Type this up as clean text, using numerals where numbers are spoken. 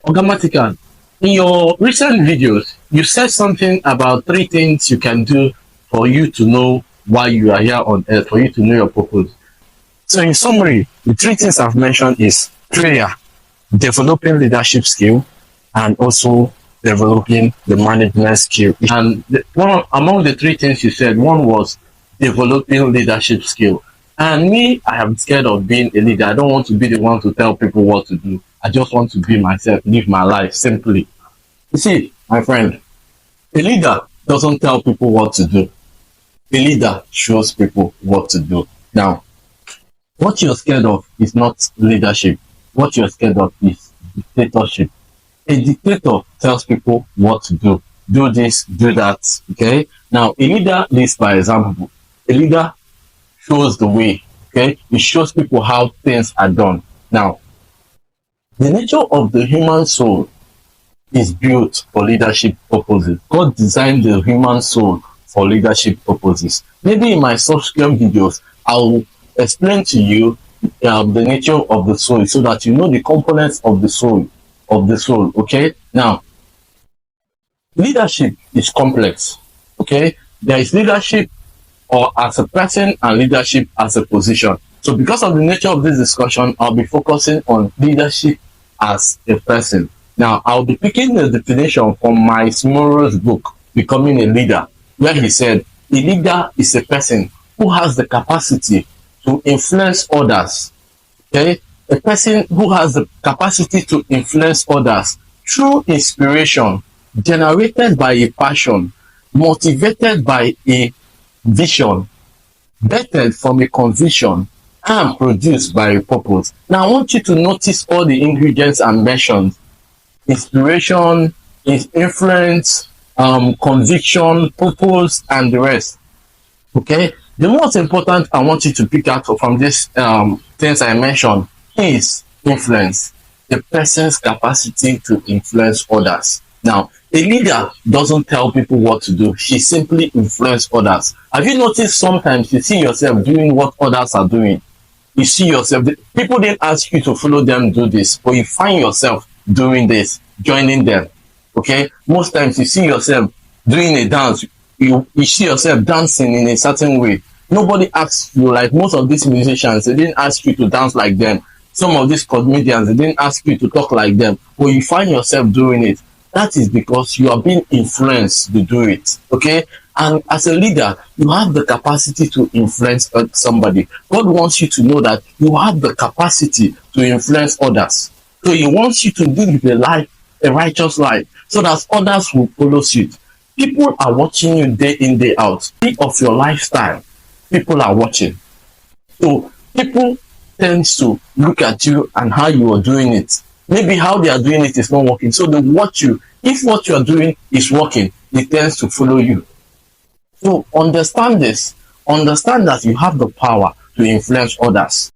Ogamatica, in your recent videos, you said something about three things you can do for you to know why you are here on earth, for you to know your purpose. So, in summary, the three things I've mentioned is prayer, developing leadership skill, and also developing the management skill. And one among the three things you said, one was developing leadership skill. And me, I am scared of being a leader. I don't want to be the one to tell people what to do. I just want to be myself, live my life simply. You see, my friend, a leader doesn't tell people what to do. A leader shows people what to do. Now, what you're scared of is not leadership. What you're scared of is dictatorship. A dictator tells people what to do. Do this, do that. Okay. Now, a leader leads by example. A leader shows the way. Okay. It shows people how things are done. Now, the nature of the human soul is built for leadership purposes. God designed the human soul for leadership purposes. Maybe in my subsequent videos, I'll explain to you the nature of the soul so that you know the components of the soul. Okay. Now, leadership is complex. Okay. There is leadership or as a person and leadership as a position. So because of the nature of this discussion, I'll be focusing on leadership as a person. Now, I'll be picking the definition from Miles Monroe's book, Becoming a Leader, where he said, a leader is a person who has the capacity to influence others. Okay? A person who has the capacity to influence others through inspiration, generated by a passion, motivated by a vision, bettered from a conviction, and produced by a purpose. Now, I want you to notice all the ingredients I mentioned: inspiration, influence, conviction, purpose, and the rest. Okay? The most important I want you to pick out from these things I mentioned is influence, the person's capacity to influence others. Now, a leader doesn't tell people what to do. She simply influences others. Have you noticed sometimes you see yourself doing what others are doing? You see yourself, people didn't ask you to follow them do this, but you find yourself doing this, joining them. Okay? Most times you see yourself doing a dance, you see yourself dancing in a certain way. Nobody asks you, like most of these musicians, they didn't ask you to dance like them. Some of these comedians, they didn't ask you to talk like them, but you find yourself doing it. That is because you are being influenced to do it. Okay? And as a leader, you have the capacity to influence somebody. God wants you to know that you have the capacity to influence others. So he wants you to live a righteous life, so that others will follow suit. People are watching you day in, day out. Think of your lifestyle. People are watching. So people tend to look at you and how you are doing it. Maybe how they are doing it is not working. So they watch you. If what you are doing is working, they tend to follow you. So understand this. Understand that you have the power to influence others.